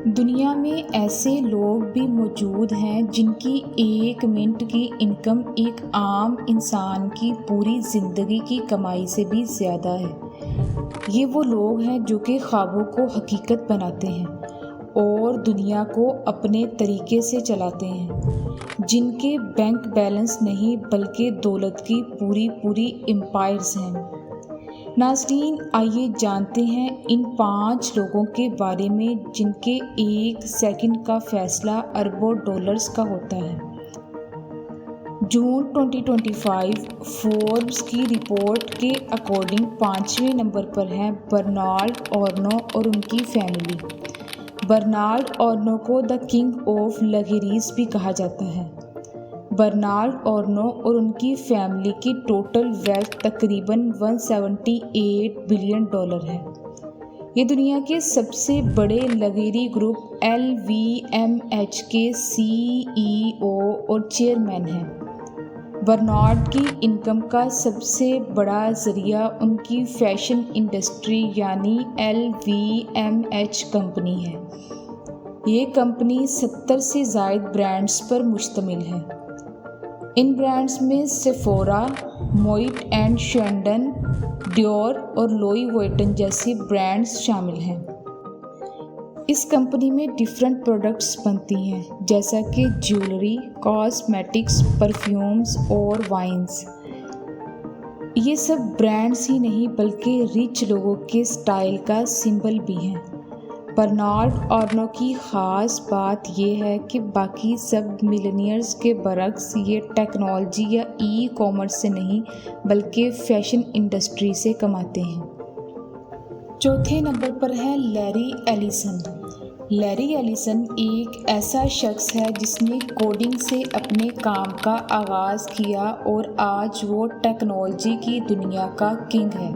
दुनिया में ऐसे लोग भी मौजूद हैं जिनकी 1 मिनट की इनकम एक आम इंसान की पूरी ज़िंदगी की कमाई से भी ज़्यादा है। ये वो लोग हैं जो कि ख्वाबों को हकीकत बनाते हैं और दुनिया को अपने तरीके से चलाते हैं, जिनके बैंक बैलेंस नहीं बल्कि दौलत की पूरी एम्पायर्स हैं। नाज़रीन, आइए जानते हैं इन 5 लोगों के बारे में जिनके 1 सेकंड का फैसला अरबों डॉलर्स का होता है। जून 2025 फोर्ब्स की रिपोर्ट के अकॉर्डिंग 5वें नंबर पर हैं बर्नार्ड आर्नो और उनकी फैमिली। बर्नार्ड आर्नो को द किंग ऑफ लग्जरीज भी कहा जाता है। बर्नार्ड आर्नो और उनकी फैमिली की टोटल वेल्थ तकरीबन 178 बिलियन डॉलर है। ये दुनिया के सबसे बड़े लग्जरी ग्रुप LVMH के CEO और चेयरमैन हैं। बर्नार्ड की इनकम का सबसे बड़ा ज़रिया उनकी फैशन इंडस्ट्री यानी LVMH कंपनी है। ये कंपनी 70 से ज़ायद ब्रांड्स पर मुश्तमिल है। इन ब्रांड्स में सेफोरा, मोइट एंड शैंडन, डियोर और लुई वुइटन जैसे ब्रांड्स शामिल हैं। इस कंपनी में डिफरेंट प्रोडक्ट्स बनती हैं जैसा कि ज्वेलरी, कॉस्मेटिक्स, परफ्यूम्स और वाइन्स। ये सब ब्रांड्स ही नहीं बल्कि रिच लोगों के स्टाइल का सिंबल भी हैं। बर्नार्ड आर्नो की ख़ास बात यह है कि बाकी सब मिलियनियर्स के बरक्स ये टेक्नोलॉजी या ई-कॉमर्स से नहीं बल्कि फैशन इंडस्ट्री से कमाते हैं। चौथे नंबर पर है लैरी एलिसन। लैरी एलिसन एक ऐसा शख्स है जिसने कोडिंग से अपने काम का आगाज़ किया और आज वो टेक्नोलॉजी की दुनिया का किंग है।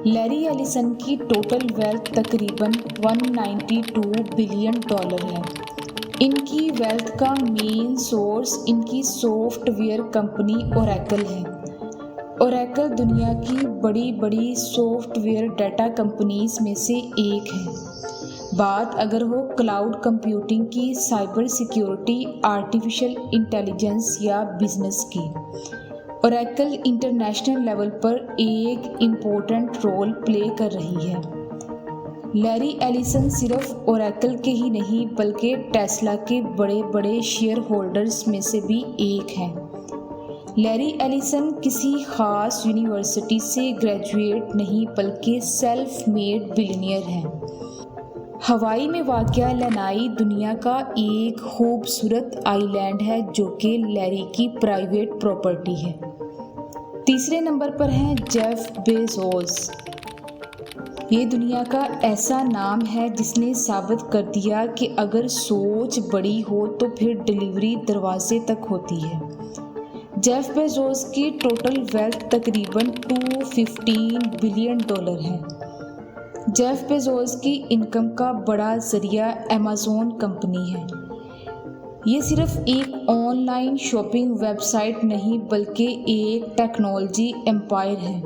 लैरी एलिसन की टोटल वेल्थ तकरीबन 192 बिलियन डॉलर है। इनकी वेल्थ का मेन सोर्स इनकी सॉफ्टवेयर कंपनी ओरेकल है। ओरेकल दुनिया की बड़ी सॉफ्टवेयर डाटा कंपनीज में से एक है। बात अगर हो क्लाउड कंप्यूटिंग की, साइबर सिक्योरिटी, आर्टिफिशियल इंटेलिजेंस या बिजनेस की, ओरेकल इंटरनेशनल लेवल पर एक इम्पोर्टेंट रोल प्ले कर रही है। लैरी एलिसन सिर्फ ओरेकल के ही नहीं बल्कि टेस्ला के बड़े शेयर होल्डर्स में से भी एक हैं। लैरी एलिसन किसी ख़ास यूनिवर्सिटी से ग्रेजुएट नहीं बल्कि सेल्फ मेड बिलियनियर हैं। हवाई में वाक़या लैनाई दुनिया का एक खूबसूरत आइलैंड है जो कि लैरी की प्राइवेट प्रॉपर्टी है। तीसरे नंबर पर हैं जेफ बेजोस। ये दुनिया का ऐसा नाम है जिसने साबित कर दिया कि अगर सोच बड़ी हो तो फिर डिलीवरी दरवाजे तक होती है। जेफ बेजोस की टोटल वेल्थ तकरीबन 215 बिलियन डॉलर है। जेफ बेजोस की इनकम का बड़ा ज़रिया अमेज़न कंपनी है। ये सिर्फ एक ऑनलाइन शॉपिंग वेबसाइट नहीं बल्कि एक टेक्नोलॉजी एम्पायर है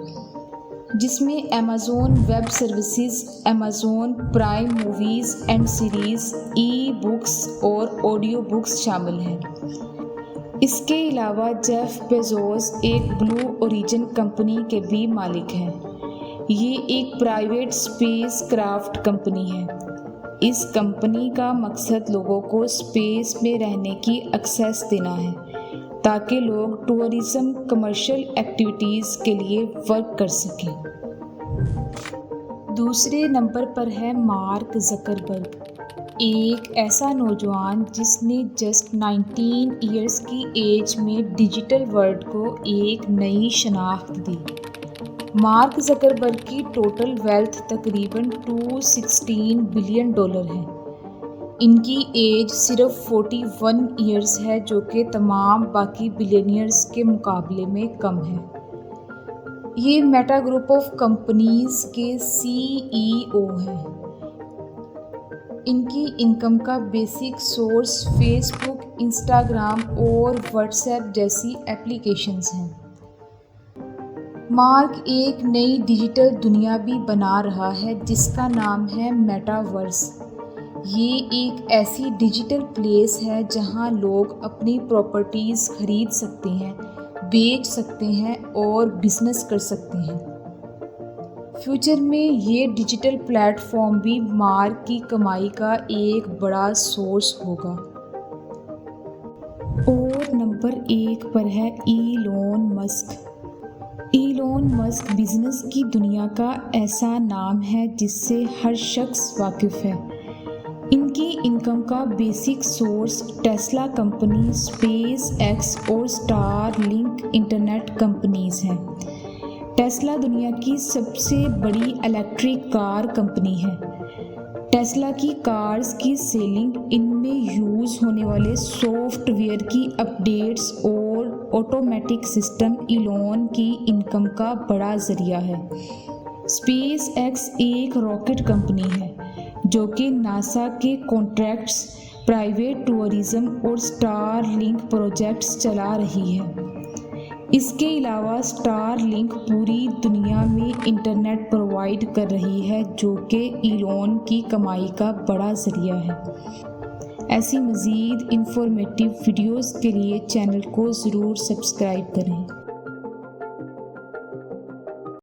जिसमें Amazon web services, Amazon prime movies and series, e books और ऑडियो बुक्स शामिल हैं। इसके अलावा जेफ बेजोस एक ब्लू ओरिजिन कंपनी के भी मालिक हैं। ये एक प्राइवेट स्पेस क्राफ्ट कंपनी है। इस कंपनी का मकसद लोगों को स्पेस में रहने की एक्सेस देना है ताकि लोग टूरिज्म, कमर्शियल एक्टिविटीज़ के लिए वर्क कर सकें। दूसरे नंबर पर है मार्क ज़करबर्ग, एक ऐसा नौजवान जिसने जस्ट 19 इयर्स की एज में डिजिटल वर्ल्ड को एक नई शनाख्त दी। मार्क ज़करबर्ग की टोटल वेल्थ तकरीबन 216 बिलियन डॉलर है। इनकी एज सिर्फ 41 इयर्स है जो कि तमाम बाकी बिलियनियर्स के मुकाबले में कम है। ये मेटा ग्रुप ऑफ कंपनीज के CEO हैं। इनकी इनकम का बेसिक सोर्स फेसबुक, इंस्टाग्राम और व्हाट्सएप जैसी एप्लीकेशंस हैं। मार्क एक नई डिजिटल दुनिया भी बना रहा है जिसका नाम है मेटावर्स। ये एक ऐसी डिजिटल प्लेस है जहां लोग अपनी प्रॉपर्टीज़ खरीद सकते हैं, बेच सकते हैं और बिजनेस कर सकते हैं। फ्यूचर में ये डिजिटल प्लेटफॉर्म भी मार्क की कमाई का एक बड़ा सोर्स होगा। और नंबर 1 पर है Elon Musk. Elon Musk business की दुनिया का ऐसा नाम है जिससे हर शख्स वाकिफ़ है। इनकी इनकम का basic source Tesla company, space x और स्टारलिंक इंटरनेट कंपनीज हैं। टेस्ला दुनिया की सबसे बड़ी इलेक्ट्रिक कार कंपनी है। टेस्ला की कार्स की सेलिंग, इनमें यूज़ होने वाले सॉफ्टवेयर की अपडेट्स और ऑटोमेटिक सिस्टम इलॉन की इनकम का बड़ा ज़रिया है। स्पेस एक्स एक रॉकेट कंपनी है जो कि नासा के कॉन्ट्रैक्ट्स, प्राइवेट टूरिज्म और स्टारलिंक प्रोजेक्ट्स चला रही है। इसके अलावा स्टारलिंक पूरी दुनिया में इंटरनेट प्रोवाइड कर रही है जो कि इलॉन की कमाई का बड़ा ज़रिया है। ऐसी मज़ीद इंफॉर्मेटिव वीडियोस के लिए चैनल को ज़रूर सब्सक्राइब करें।